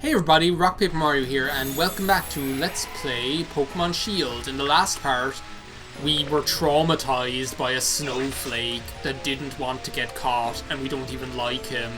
Hey everybody, RockPaperMario here, and welcome back to Let's Play Pokemon Shield. In the last part, we were traumatized by a snowflake that didn't want to get caught, and we don't even like him.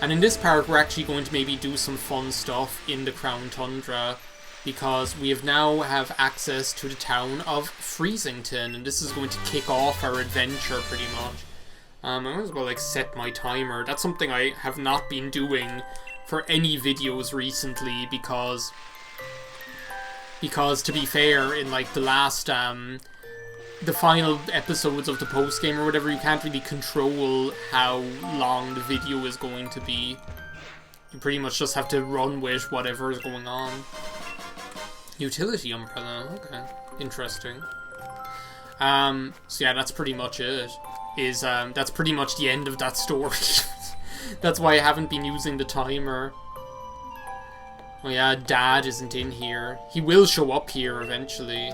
And in this part, we're actually going to maybe do some fun stuff in the Crown Tundra, because we now have access to the town of Freezington, and this is going to kick off our adventure pretty much. I might as well set my timer. That's something I have not been doing for any videos recently because to be fair, in the last the final episodes of the post game or whatever, you can't really control how long the video is going to be. You pretty much just have to run with whatever is going on. Utility umbrella, okay, interesting. So yeah, that's pretty much it. That's pretty much the end of that story. That's why I haven't been using the timer. Oh yeah, Dad isn't in here. He will show up here eventually.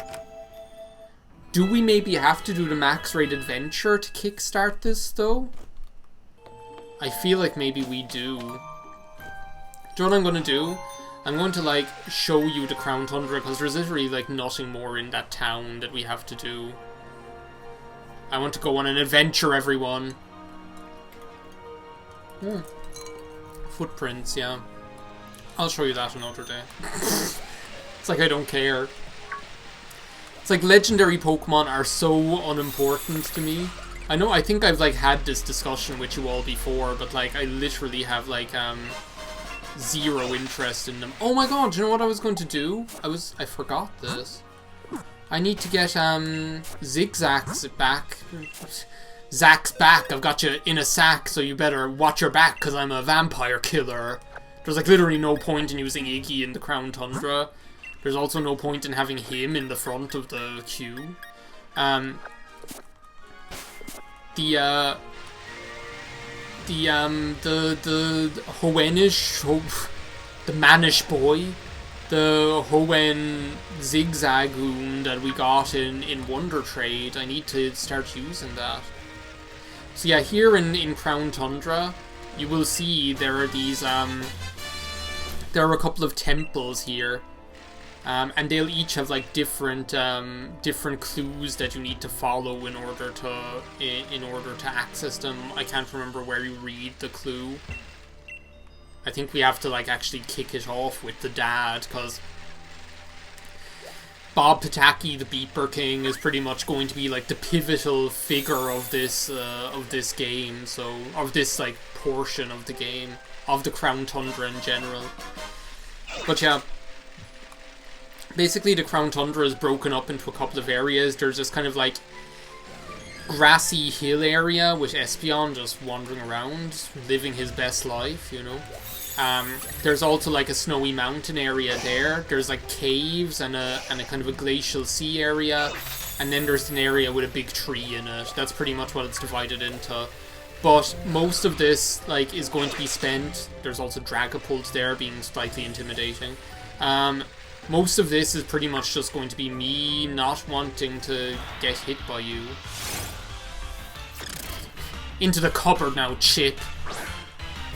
Do we maybe have to do the max rate adventure to kickstart this though? I feel like maybe we do. Do you know what I'm gonna do? I'm going to show you the Crown Tundra because there's literally nothing more in that town that we have to do. I want to go on an adventure, everyone. Footprints, yeah. I'll show you that another day. It's like I don't care. It's like legendary Pokemon are so unimportant to me. I think I've had this discussion with you all before, but I literally have zero interest in them. Oh my god, do you know what I was going to do? I forgot this. I need to get Zigzag's back. Zach's back. I've got you in a sack, so you better watch your back, because I'm a vampire killer. There's literally no point in using Iggy in the Crown Tundra. There's also no point in having him in the front of the queue. The Hoennish, the Manish boy, the Hoenn Zigzagoon that we got in Wonder Trade, I need to start using that. So yeah, here in Crown Tundra, you will see there are these, there are a couple of temples here, and they'll each have different clues that you need to follow in order to access them. I can't remember where you read the clue. I think we have to actually kick it off with the dad, because Bob Pataki, the Beeper King, is pretty much going to be the pivotal figure of this game, so of this portion of the game, of the Crown Tundra in general. But yeah, basically the Crown Tundra is broken up into a couple of areas. There's this kind of grassy hill area with Espeon just wandering around, living his best life, you know. There's also a snowy mountain area there. There's caves and a kind of a glacial sea area, and then there's an area with a big tree in it. That's pretty much what it's divided into. But most of this is going to be spent. There's also Dragapult there, being slightly intimidating. Most of this is pretty much just going to be me not wanting to get hit by you. Into the cupboard now, Chip.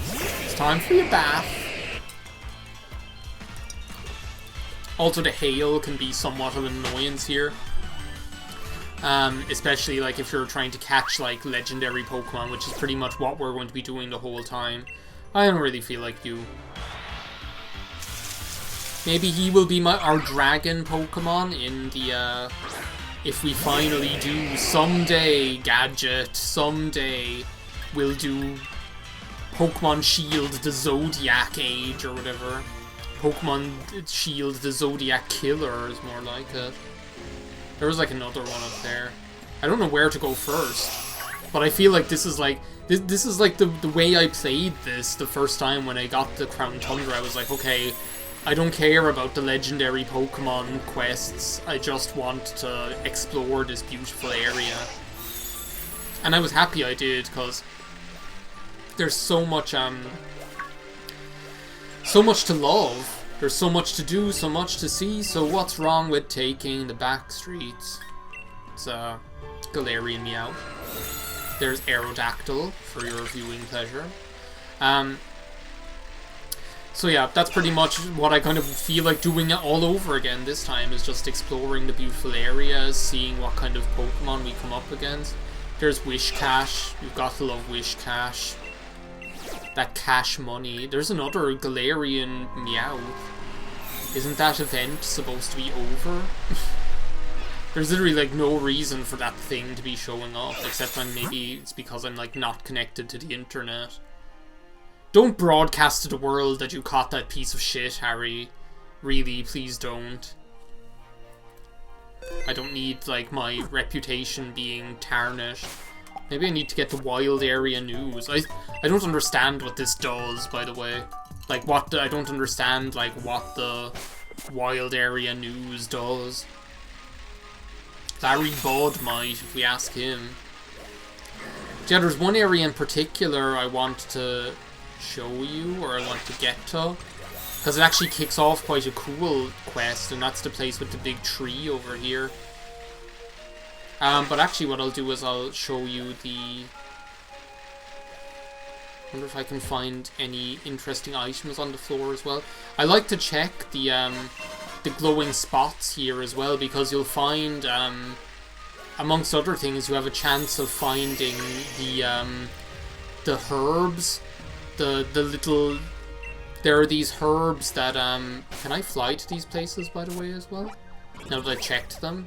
It's time for your bath. Also, the hail can be somewhat of an annoyance here. Especially if you're trying to catch legendary Pokemon, which is pretty much what we're going to be doing the whole time. I don't really feel like you. Maybe he will be our dragon Pokemon in the if we finally do someday, Gadget, someday we'll do Pokemon Shield the Zodiac Age or whatever. Pokemon Shield the Zodiac Killer is more like it. There was another one up there. I don't know where to go first, but I feel this is this is the way I played this the first time when I got the Crown Tundra. I was okay, I don't care about the legendary Pokemon quests. I just want to explore this beautiful area. And I was happy I did, because there's so much to love. There's so much to do, so much to see, so what's wrong with taking the back streets? It's Galarian Meow. There's Aerodactyl for your viewing pleasure. So yeah, that's pretty much what I kind of feel like doing it all over again this time, is just exploring the beautiful areas, seeing what kind of Pokemon we come up against. There's Wish Cash. You've got to love Wish Cash. That cash money. There's another Galarian Meowth. Isn't that event supposed to be over? There's literally like no reason for that thing to be showing up, except maybe it's because I'm like not connected to the internet. Don't broadcast to the world that you caught that piece of shit, Harry. Really, please don't. I don't need, like, my reputation being tarnished. Maybe I need to get the wild area news. I don't understand what this does, by the way. Like, I don't understand, like, what the wild area news does. Larry Bud might, if we ask him. Yeah, there's one area in particular I want to show you, or I want to get to, because it actually kicks off quite a cool quest, and that's the place with the big tree over here. But actually what I'll do is I'll show you the... I wonder if I can find any interesting items on the floor as well. I like to check the glowing spots here as well, because you'll find, amongst other things, you have a chance of finding the herbs. The little... There are these herbs that, can I fly to these places, by the way, as well? Now that I checked them?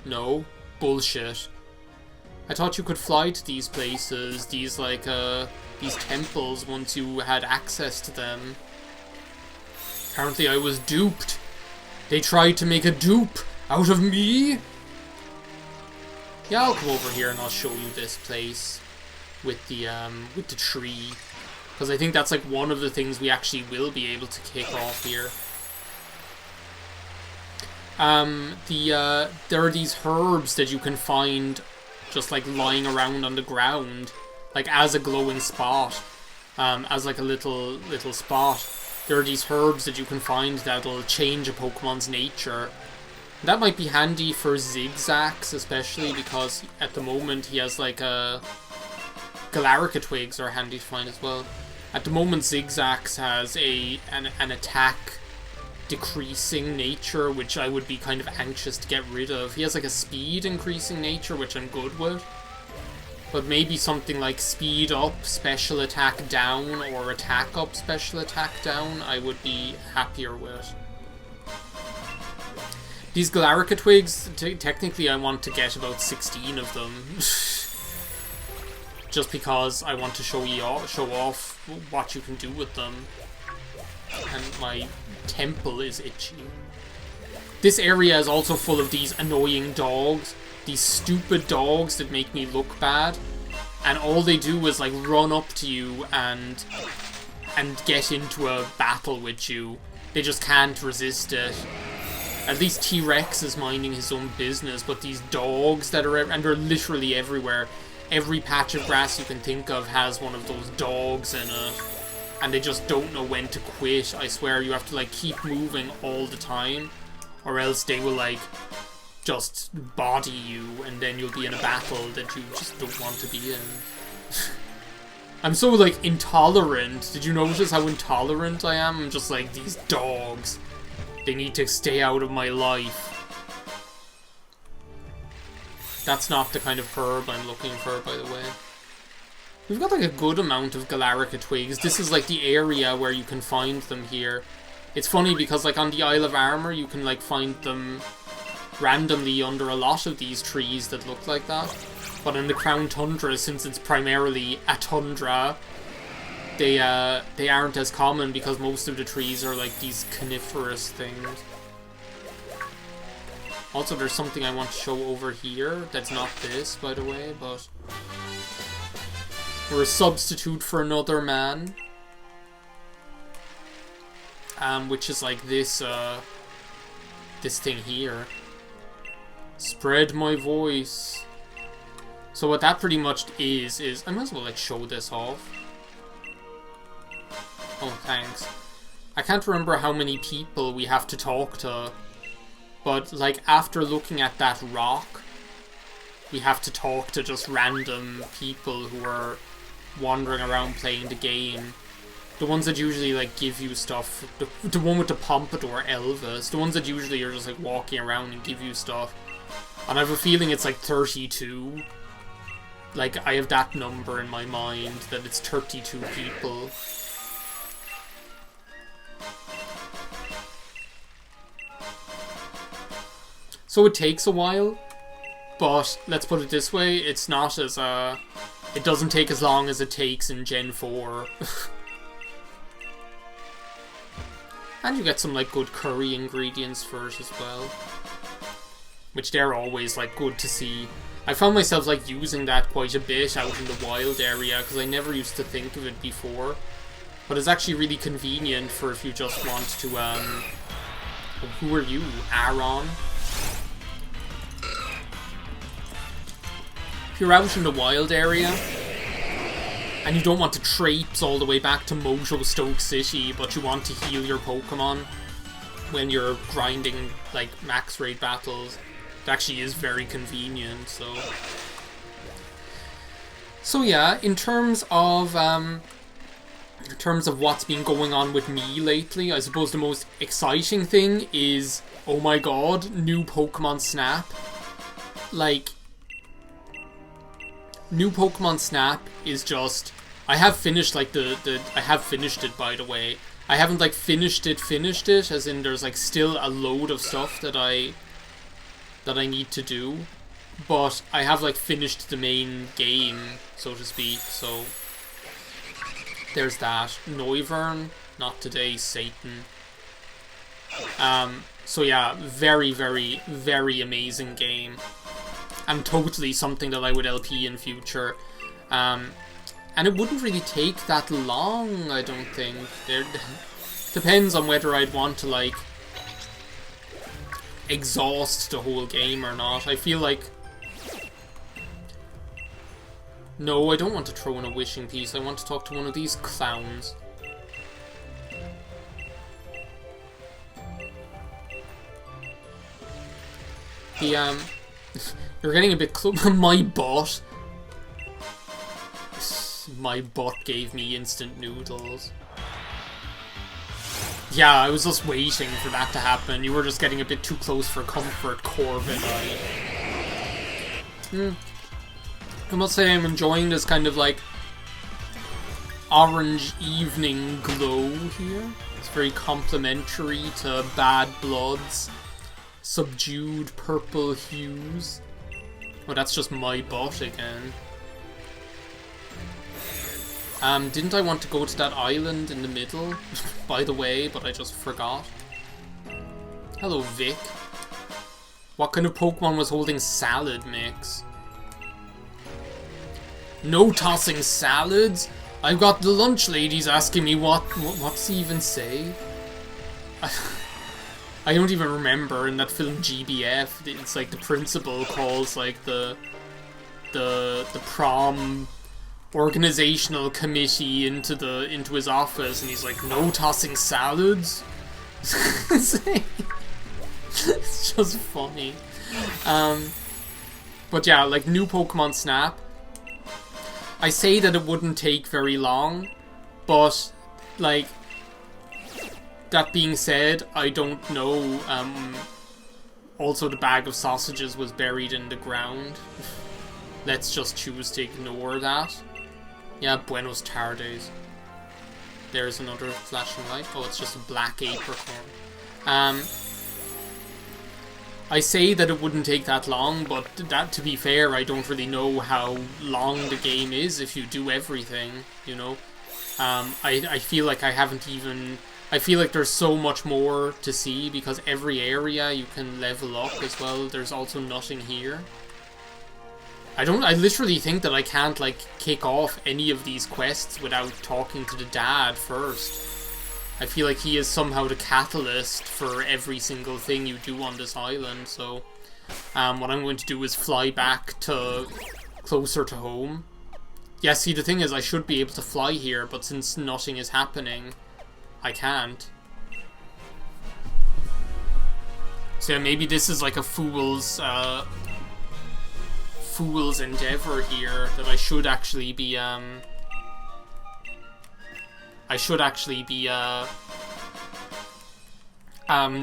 No. Bullshit. I thought you could fly to these places, these, like, these temples, once you had access to them. Apparently I was duped. They tried to make a dupe out of me? Yeah, I'll come over here and I'll show you this place with the tree. Because I think that's like one of the things we actually will be able to kick off here. There are these herbs that you can find just like lying around on the ground, like as a glowing spot, as like a little spot. There are these herbs that you can find that'll change a Pokemon's nature. That might be handy for Zigzax, especially because at the moment he has like a... Galarica Twigs are handy to find as well. At the moment Zigzax has an attack decreasing nature, which I would be kind of anxious to get rid of. He has like a speed increasing nature, which I'm good with. But maybe something like speed up, special attack down, or attack up, special attack down, I would be happier with. These Galarica Twigs, technically I want to get about 16 of them. Just because I want to show off what you can do with them. And my temple is itchy. This area is also full of these annoying dogs. These stupid dogs that make me look bad. And all they do is like run up to you and get into a battle with you. They just can't resist it. At least T-Rex is minding his own business, but these dogs that are... And they're literally everywhere. Every patch of grass you can think of has one of those dogs in it. And they just don't know when to quit. I swear, you have to like keep moving all the time. Or else they will like just body you, and then you'll be in a battle that you just don't want to be in. I'm so like intolerant. Did you notice how intolerant I am? I'm just like, these dogs. They need to stay out of my life. That's not the kind of herb I'm looking for, by the way. We've got like a good amount of Galarica Twigs. This is like the area where you can find them here. It's funny because like on the Isle of Armor you can like find them randomly under a lot of these trees that look like that. But in the Crown Tundra, since it's primarily a tundra, they aren't as common because most of the trees are like these coniferous things. Also, there's something I want to show over here that's not this, by the way, but we're a substitute for another man. Which is like this, this thing here. Spread my voice. So what that pretty much is I might as well like show this off. Oh, thanks. I can't remember how many people we have to talk to, but like after looking at that rock, we have to talk to just random people who are wandering around playing the game. The ones that usually, like, give you stuff. The one with the Pompadour, Elvis. The ones that usually are just, like, walking around and give you stuff. And I have a feeling it's, like, 32. Like, I have that number in my mind, that it's 32 people. So it takes a while, but let's put it this way, it's not as, it doesn't take as long as it takes in Gen 4. And you get some, like, good curry ingredients for it as well. Which they're always, like, good to see. I found myself, like, using that quite a bit out in the wild area, because I never used to think of it before. But it's actually really convenient for if you just want to, who are you? Aaron? If you're out in the wild area, and you don't want to traipse all the way back to Mojo Stoke City, but you want to heal your Pokemon when you're grinding, like, max raid battles, it actually is very convenient, so... So yeah, in terms of what's been going on with me lately, I suppose the most exciting thing is, oh my god, new Pokemon Snap. Like, new Pokemon Snap is just... I have finished, like, I have finished it, by the way. I haven't, like, finished it, as in there's, like, still a load of stuff that I need to do. But I have, like, finished the main game, so to speak, so... There's that. Noivern, not today, Satan. So yeah, very, very, very amazing game. And totally something that I would LP in future. And it wouldn't really take that long, I don't think. Depends on whether I'd want to, like, exhaust the whole game or not. I feel like... No, I don't want to throw in a wishing piece. I want to talk to one of these clowns. The, you're getting a bit close. My bot. My bot gave me instant noodles. Yeah, I was just waiting for that to happen. You were just getting a bit too close for comfort, Corbin. I must say I'm enjoying this kind of, like, orange evening glow here. It's very complimentary to Bad Blood's subdued purple hues. Oh, that's just my bot again. Didn't I want to go to that island in the middle, by the way, but I just forgot. Hello, Vic. What kind of Pokemon was holding salad mix? No tossing salads? I've got the lunch ladies asking me what's he even say? I don't even remember. In that film GBF, it's like the principal calls, like, the prom organizational committee into his office, and he's like, no tossing salads? It's just funny. But yeah, like, new Pokemon Snap. I say that it wouldn't take very long, but, like, that being said, I don't know. Also, the bag of sausages was buried in the ground. Let's just choose to ignore that. Yeah, Buenos Tardes. There's another flashing light. Oh, it's just a black apricorn. I say that it wouldn't take that long, but that, to be fair, I don't really know how long the game is if you do everything, you know? I feel like I haven't even... I feel like there's so much more to see, because every area you can level up as well. There's also nothing here. I literally think that I can't, like, kick off any of these quests without talking to the dad first. I feel like he is somehow the catalyst for every single thing you do on this island, so... what I'm going to do is fly back to closer to home. Yeah, see, the thing is, I should be able to fly here, but since nothing is happening, I can't. So yeah, maybe this is like a fool's endeavor here, that I should actually be, I should actually be,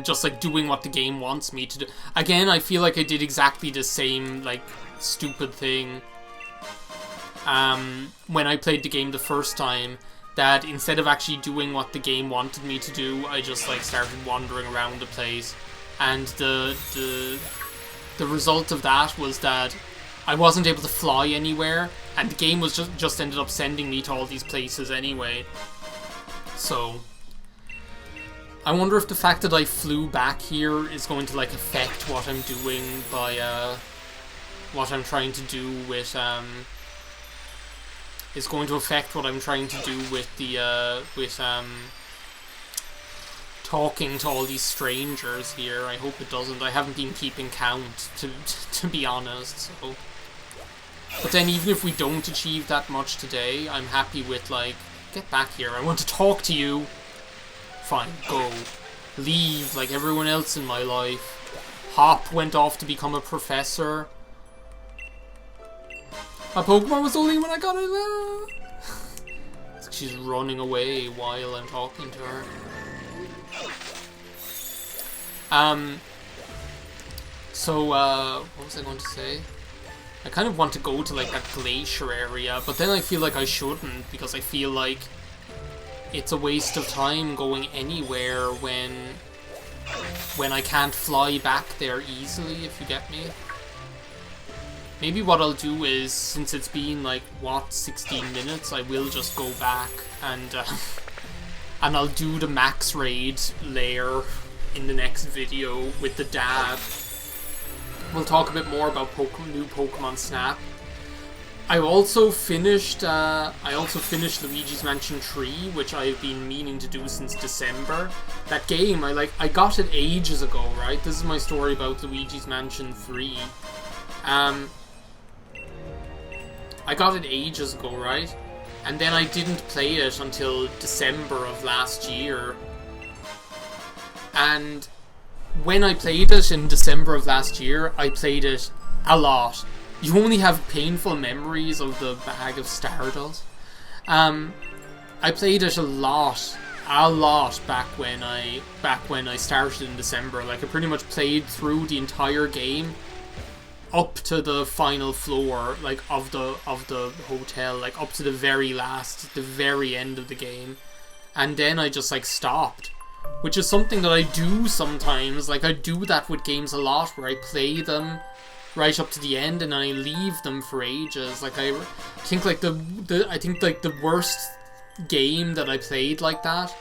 just, like, doing what the game wants me to do. Again, I feel like I did exactly the same, like, stupid thing, when I played the game the first time, that instead of actually doing what the game wanted me to do, I just, like, started wandering around the place. And the result of that was that I wasn't able to fly anywhere, and the game was just ended up sending me to all these places anyway. So I wonder if the fact that I flew back here is going to, like, affect what I'm doing by, what I'm trying to do with, is going to affect what I'm trying to do with the, talking to all these strangers here. I hope it doesn't. I haven't been keeping count, to be honest, so. But then even if we don't achieve that much today, I'm happy with, like, get back here, I want to talk to you. Fine, go. Leave, like everyone else in my life. Hop went off to become a professor. My Pokemon was only when I got it. It's like she's running away while I'm talking to her. So, what was I going to say? I kind of want to go to, like, that glacier area, but then I feel like I shouldn't, because I feel like it's a waste of time going anywhere when I can't fly back there easily, if you get me. Maybe what I'll do is, since it's been, like, what, 16 minutes, I will just go back and I'll do the max raid lair in the next video with the dad. We'll talk a bit more about new Pokemon Snap. I also finished Luigi's Mansion 3, which I've been meaning to do since December. That game, I got it ages ago, right? This is my story about Luigi's Mansion 3. I got it ages ago, right? And then I didn't play it until December of last year. And when I played it in December of last year, I played it a lot. You only have painful memories of the bag of Stardust. I played it a lot back when I started in December. Like, I pretty much played through the entire game up to the final floor, like, of the hotel, like up to the very end of the game, and then I just, like, stopped. Which is something that I do sometimes. Like, I do that with games a lot, where I play them right up to the end and I leave them for ages. Like, I think, like, the worst game that I played like that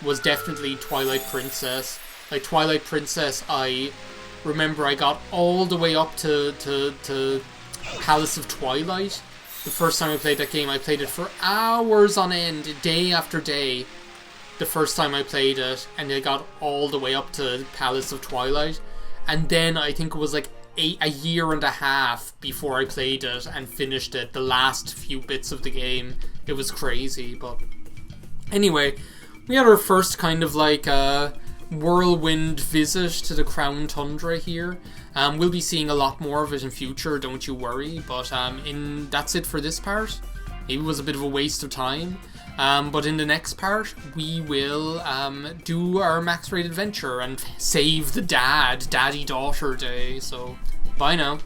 was definitely Twilight Princess. Like, Twilight Princess, I remember I got all the way up to Palace of Twilight. The first time I played that game, I played it for hours on end, day after day. The first time I played it, and I got all the way up to Palace of Twilight, and then I think it was like a year and a half before I played it and finished it, the last few bits of the game. It was crazy, but anyway, we had our first kind of like whirlwind visit to the Crown Tundra here. We'll be seeing a lot more of it in future, don't you worry, but that's it for this part. Maybe it was a bit of a waste of time. But in the next part, we will do our max raid adventure and save the daddy-daughter day. So, bye now.